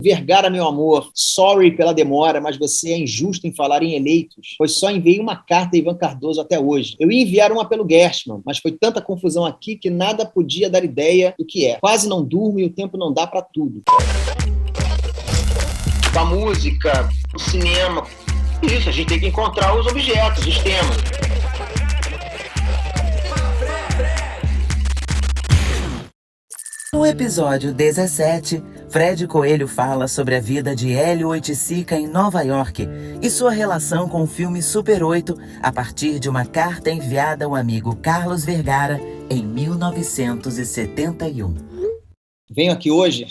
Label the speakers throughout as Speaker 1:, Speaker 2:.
Speaker 1: Vergara, meu amor, sorry pela demora, mas você é injusto em falar em eleitos, pois só enviei uma carta a Ivan Cardoso até hoje. Eu ia enviar uma pelo Gershman, mas foi tanta confusão aqui que nada podia dar ideia do que é. Quase não durmo e o tempo não dá para tudo.
Speaker 2: A música, o cinema, isso, a gente tem que encontrar os objetos, os temas.
Speaker 3: No episódio 17, Fred Coelho fala sobre a vida de Hélio Oiticica em Nova York e sua relação com o filme Super 8 a partir de uma carta enviada ao amigo Carlos Vergara em 1971.
Speaker 1: Venho aqui hoje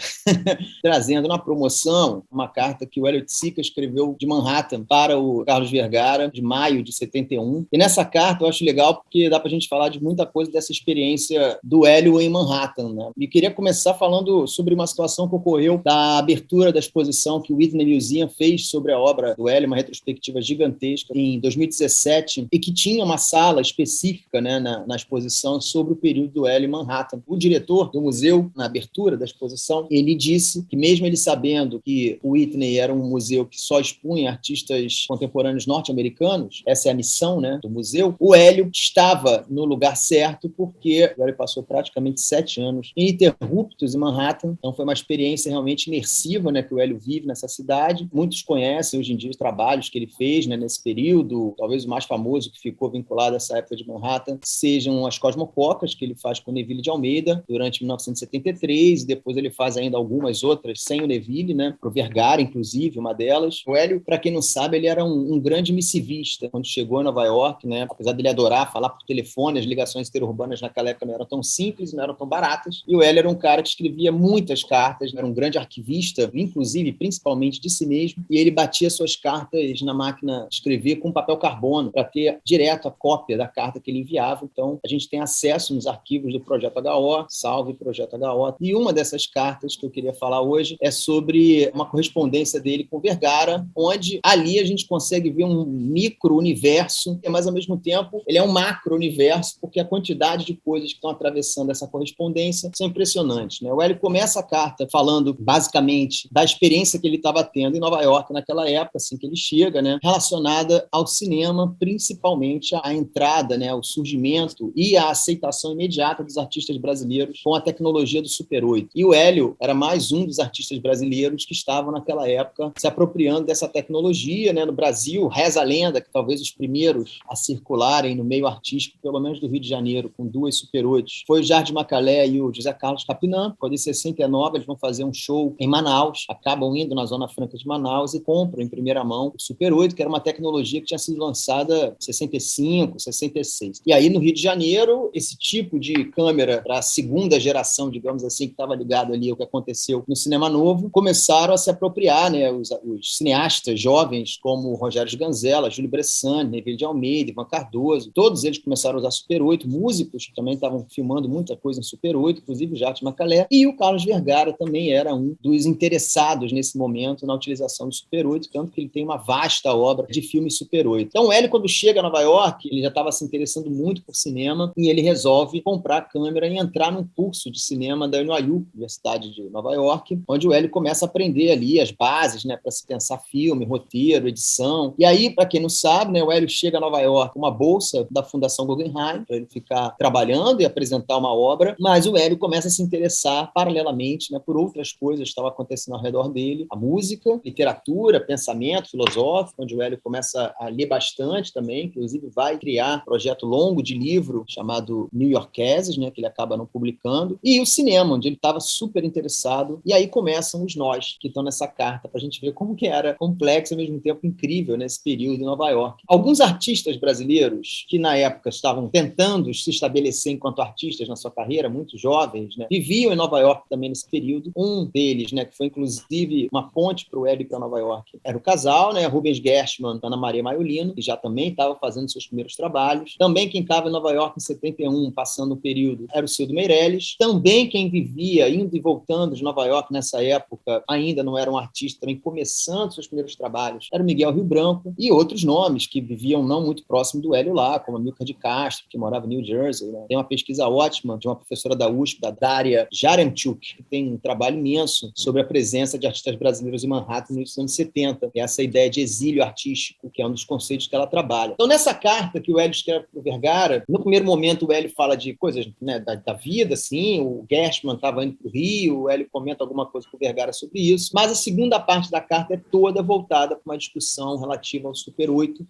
Speaker 1: trazendo na promoção uma carta que o Hélio Oiticica escreveu de Manhattan para o Carlos Vergara, de maio de 71. E nessa carta eu acho legal porque dá para a gente falar de muita coisa dessa experiência do Hélio em Manhattan, né? E queria começar falando sobre uma situação que ocorreu da abertura da exposição que o Whitney Museum fez sobre a obra do Hélio, uma retrospectiva gigantesca, em 2017, e que tinha uma sala específica, né, na exposição sobre o período do Hélio em Manhattan. O diretor do museu, na abertura da exposição, ele disse que mesmo ele sabendo que o Whitney era um museu que só expunha artistas contemporâneos norte-americanos, essa é a missão, né, do museu, o Hélio estava no lugar certo porque o Hélio passou praticamente 7 anos ininterruptos em Manhattan, então foi uma experiência realmente imersiva, né, que o Hélio vive nessa cidade. Muitos conhecem hoje em dia os trabalhos que ele fez, né, nesse período, talvez o mais famoso que ficou vinculado a essa época de Manhattan sejam as Cosmopocas, que ele faz com o Neville de Almeida durante 1973, e depois ele faz ainda algumas outras sem o Neville, né, para o Vergara, inclusive, uma delas. O Hélio, para quem não sabe, ele era um grande missivista quando chegou em Nova York, né, apesar dele adorar falar por telefone, as ligações interurbanas naquela época não eram tão simples, não eram tão baratas, e o Hélio era um cara que escrevia muitas cartas, era um grande arquivista, inclusive, principalmente de si mesmo, e ele batia suas cartas na máquina de escrever com papel carbono, para ter direto a cópia da carta que ele enviava. Então, a gente tem acesso nos arquivos do Projeto HO, salve Projeto HO, e uma dessas cartas que eu queria falar hoje é sobre uma correspondência dele com Vergara, onde ali a gente consegue ver um micro-universo, mas ao mesmo tempo ele é um macro-universo, porque a quantidade de coisas que estão atravessando essa correspondência são impressionantes, né? O Hélio começa a carta falando basicamente da experiência que ele estava tendo em Nova York naquela época, assim que ele chega, né, relacionada ao cinema, principalmente a entrada, né, o surgimento e a aceitação imediata dos artistas brasileiros com a tecnologia do Super 8. E o Hélio era mais um dos artistas brasileiros que estavam naquela época se apropriando dessa tecnologia, né? No Brasil, reza a lenda que talvez os primeiros a circularem no meio artístico, pelo menos do Rio de Janeiro, com 2 Super 8, foi o Jardim Macalé e o José Carlos Capinã. Quando em 69 eles vão fazer um show em Manaus, acabam indo na Zona Franca de Manaus e compram em primeira mão o Super 8, que era uma tecnologia que tinha sido lançada em 65, 66. E aí no Rio de Janeiro, esse tipo de câmera para a segunda geração, digamos assim, que estava ligado ali ao que aconteceu no cinema novo, começaram a se apropriar, né, os cineastas jovens como Rogério de Ganzella, Júlio Bressani, Neville de Almeida, Ivan Cardoso, todos eles começaram a usar Super 8, músicos que também estavam filmando muita coisa em Super 8, inclusive o Jardim Macalé, e o Carlos Vergara também era um dos interessados nesse momento na utilização do Super 8, tanto que ele tem uma vasta obra de filmes Super 8. Então o Hélio, quando chega a Nova York, ele já estava se interessando muito por cinema e ele resolve comprar a câmera e entrar num curso de cinema da NYU, Universidade de Nova York, onde o Hélio começa a aprender ali as bases, né, para se pensar filme, roteiro, edição. E aí, para quem não sabe, né, o Hélio chega a Nova York com uma bolsa da Fundação Guggenheim para ele ficar trabalhando e apresentar uma obra, mas o Hélio começa a se interessar paralelamente, né, por outras coisas que estavam acontecendo ao redor dele, a música, literatura, pensamento filosófico, onde o Hélio começa a ler bastante também, inclusive vai criar um projeto longo de livro chamado New Yorkeses, né, que ele acaba não publicando, e o cinema, onde ele estava super interessado, e aí começam os nós que estão nessa carta, para a gente ver como que era complexo e ao mesmo tempo incrível nesse período em Nova York. Alguns artistas brasileiros que na época estavam tentando se estabelecer enquanto artistas na sua carreira, muito jovens, né, viviam em Nova York também nesse período. Um deles, né, que foi inclusive uma ponte para o Hélio para Nova York, era o casal, né, Rubens Gershman, Ana Maria Maiolino, que já também estava fazendo seus primeiros trabalhos. Também quem estava em Nova York em 71, passando o período, era o Cildo Meirelles. Também quem vivia via indo e voltando de Nova York nessa época, ainda não era um artista, também começando seus primeiros trabalhos, era o Miguel Rio Branco e outros nomes que viviam não muito próximo do Hélio lá, como a Amilcar de Castro, que morava em New Jersey, né? Tem uma pesquisa ótima de uma professora da USP, da Daria Jaremchuk, que tem um trabalho imenso sobre a presença de artistas brasileiros em Manhattan nos anos 70, e essa ideia de exílio artístico, que é um dos conceitos que ela trabalha. Então, nessa carta que o Hélio escreve para o Vergara, no primeiro momento o Hélio fala de coisas, né, da vida, assim, o Gershman estava indo para o Rio, o Hélio comenta alguma coisa com o Vergara sobre isso, mas a segunda parte da carta é toda voltada para uma discussão relativa ao Super 8.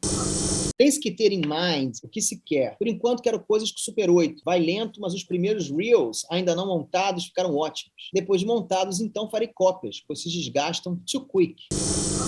Speaker 1: Tem-se que ter em mind o que se quer. Por enquanto, quero coisas com Super 8. Vai lento, mas os primeiros reels, ainda não montados, ficaram ótimos. Depois de montados, então, farei cópias, pois se desgastam too quick.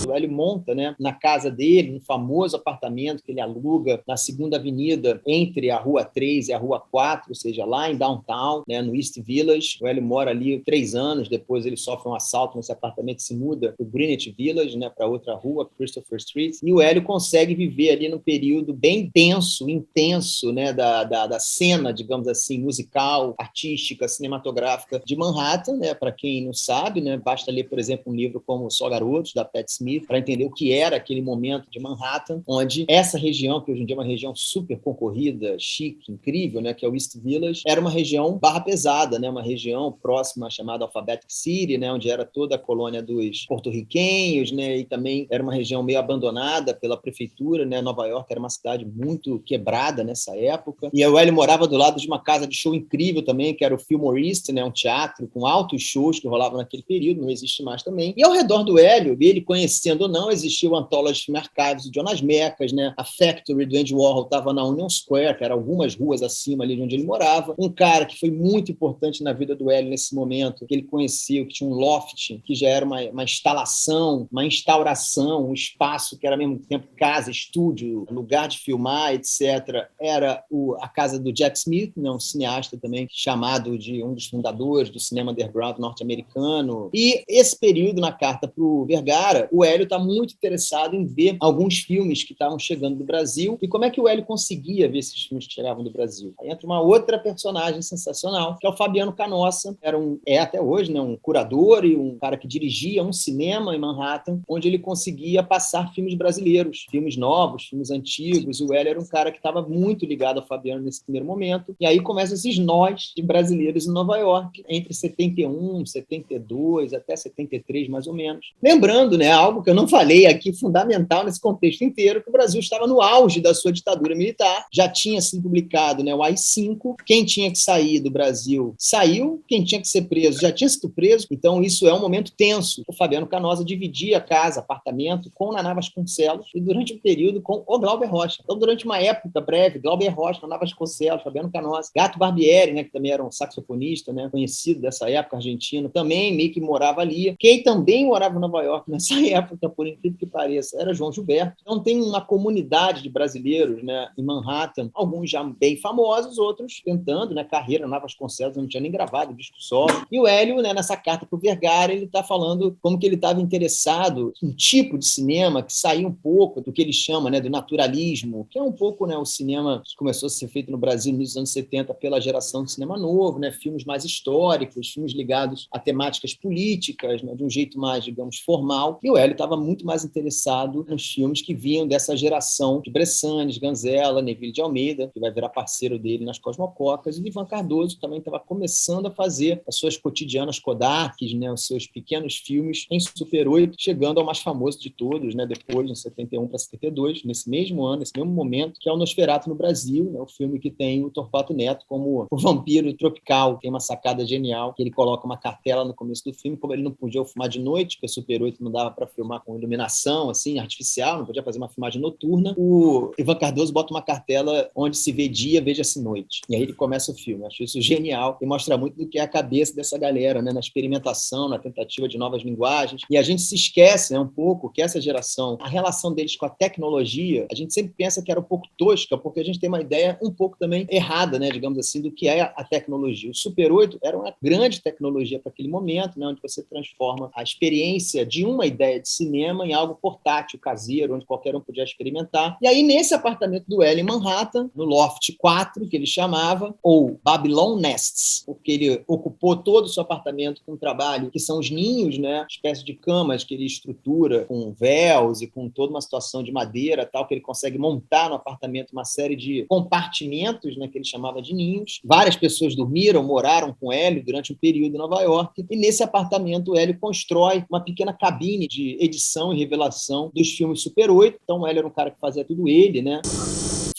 Speaker 1: O Hélio monta, né, na casa dele, no famoso apartamento que ele aluga na 2ª Avenida, entre a Rua 3 e a Rua 4, ou seja, lá em Downtown, né, no East Village. O Hélio mora ali 3 anos, depois ele sofre um assalto nesse apartamento e se muda para o Greenwich Village, né, para outra rua, Christopher Street. E o Hélio consegue viver ali num período bem tenso, intenso, né, da cena, digamos assim, musical, artística, cinematográfica de Manhattan, né, para quem não sabe, né, basta ler, por exemplo, um livro como Só Garotos, da Pat Smith, para entender o que era aquele momento de Manhattan, onde essa região, que hoje em dia é uma região super concorrida, chique, incrível, né, que é o East Village, era uma região barra pesada, né, uma região próxima chamada Alphabetic City, né, onde era toda a colônia dos porto-riquenhos, né, e também era uma região meio abandonada pela prefeitura, né, Nova York era uma cidade muito quebrada nessa época, e o Hélio morava do lado de uma casa de show incrível também, que era o Fillmore East, né, um teatro com altos shows que rolavam naquele período, não existe mais também, e ao redor do Hélio, ele conhecendo ou não, existia o Anthology Film Archives do Jonas Mekas, né? A Factory do Andy Warhol estava na Union Square, que era algumas ruas acima ali de onde ele morava. Um cara que foi muito importante na vida do Hélio nesse momento, que ele conhecia, que tinha um loft, que já era uma instalação, uma instauração, um espaço que era ao mesmo tempo casa, estúdio, lugar de filmar, etc. Era a casa do Jack Smith, né? Um cineasta também chamado de um dos fundadores do cinema underground norte-americano. E esse período, na carta para o Vergara, o Hélio está muito interessado em ver alguns filmes que estavam chegando do Brasil e como é que o Hélio conseguia ver esses filmes que chegavam do Brasil. Aí entra uma outra personagem sensacional, que é o Fabiano Canossa, é até hoje, né, um curador e um cara que dirigia um cinema em Manhattan, onde ele conseguia passar filmes brasileiros, filmes novos, filmes antigos. O Hélio era um cara que estava muito ligado ao Fabiano nesse primeiro momento, e aí começam esses nós de brasileiros em Nova York, entre 71, 72, até 73, mais ou menos. Lembrando, né, algo que eu não falei aqui, fundamental nesse contexto inteiro, que o Brasil estava no auge da sua ditadura militar, já tinha sido publicado, né, o AI-5, quem tinha que sair do Brasil saiu, quem tinha que ser preso já tinha sido preso, então isso é um momento tenso. O Fabiano Canossa dividia casa, apartamento com Naná Vasconcelos e durante um período com o Glauber Rocha. Então, durante uma época breve, Glauber Rocha, Naná Vasconcelos, Fabiano Canossa, Gato Barbieri, né, que também era um saxofonista, né, conhecido dessa época, argentino, também meio que morava ali. Quem também morava em Nova York nessa época, por incrível que pareça, era João Gilberto. Então tem uma comunidade de brasileiros, né, em Manhattan, alguns já bem famosos, outros tentando, né, carreira. Naná Vasconcelos não tinha nem gravado disco solo. E o Hélio, né, nessa carta para o Vergara, ele está falando como que ele estava interessado em um tipo de cinema que saía um pouco do que ele chama, né, do naturalismo, que é um pouco, né, o cinema que começou a ser feito no Brasil nos anos 70 pela geração do cinema novo, né, filmes mais históricos, filmes ligados a temáticas políticas, né, de um jeito mais, digamos, formal. E o Hélio estava muito mais interessado nos filmes que vinham dessa geração de Bressanes, Ganzella, Neville de Almeida, que vai virar parceiro dele nas Cosmococas, e o Ivan Cardoso também estava começando a fazer as suas cotidianas Kodaks, né, os seus pequenos filmes em Super 8, chegando ao mais famoso de todos, né, depois, em 71 para 72, nesse mesmo ano, nesse mesmo momento, que é o Nosferatu no Brasil, né, o filme que tem o Torquato Neto como o vampiro tropical. Tem uma sacada genial, que ele coloca uma cartela no começo do filme, como ele não podia filmar de noite, porque Super 8 não dava para filmar com iluminação assim, artificial, não podia fazer uma filmagem noturna, o Ivan Cardoso bota uma cartela onde se vê dia, veja-se noite. E aí ele começa o filme. Eu acho isso genial e mostra muito do que é a cabeça dessa galera, né, na experimentação, na tentativa de novas linguagens. E a gente se esquece, né, um pouco que essa geração, a relação deles com a tecnologia, a gente sempre pensa que era um pouco tosca, porque a gente tem uma ideia um pouco também errada, né, digamos assim, do que é a tecnologia. O Super 8 era uma grande tecnologia para aquele momento, né, onde você transforma a experiência de uma ideia de cinema em algo portátil, caseiro, onde qualquer um podia experimentar. E aí, nesse apartamento do Hélio em Manhattan, no Loft 4, que ele chamava, ou Babylon Nests, porque ele ocupou todo o seu apartamento com um trabalho que são os ninhos, né? Espécie de camas que ele estrutura com véus e com toda uma situação de madeira, tal, que ele consegue montar no apartamento uma série de compartimentos, né, que ele chamava de ninhos. Várias pessoas dormiram, moraram com Hélio durante um período em Nova York, e nesse apartamento o Hélio constrói uma pequena cabine de edição e revelação dos filmes Super 8. Então o Hélio era um cara que fazia tudo ele, né?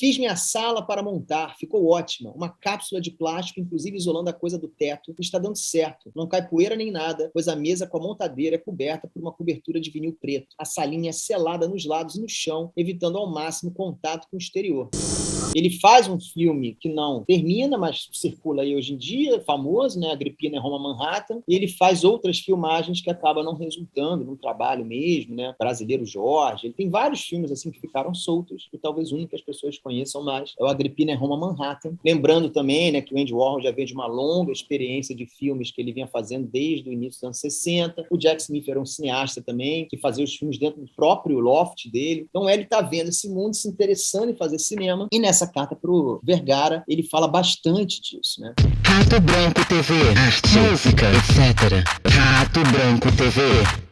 Speaker 1: Fiz minha sala para montar, ficou ótima. Uma cápsula de plástico, inclusive isolando a coisa do teto. Está dando certo. Não cai poeira nem nada, pois a mesa com a montadeira é coberta por uma cobertura de vinil preto. A salinha é selada nos lados e no chão, evitando ao máximo contato com o exterior. Ele faz um filme que não termina, mas circula aí hoje em dia, famoso, né? Agripina em Roma, Manhattan. E ele faz outras filmagens que acabam não resultando num trabalho mesmo, né? Brasileiro Jorge. Ele tem vários filmes assim que ficaram soltos e talvez o único que as pessoas conheçam mais é o Agripina em Roma, Manhattan. Lembrando também, né, que o Andy Warhol já veio de uma longa experiência de filmes que ele vinha fazendo desde o início dos anos 60. O Jack Smith era um cineasta também, que fazia os filmes dentro do próprio loft dele. Então ele está vendo esse mundo, se interessando em fazer cinema, e nessa carta para o Vergara, ele fala bastante disso, né?
Speaker 3: Rato Branco TV, arte, música, etc. Rato Branco TV.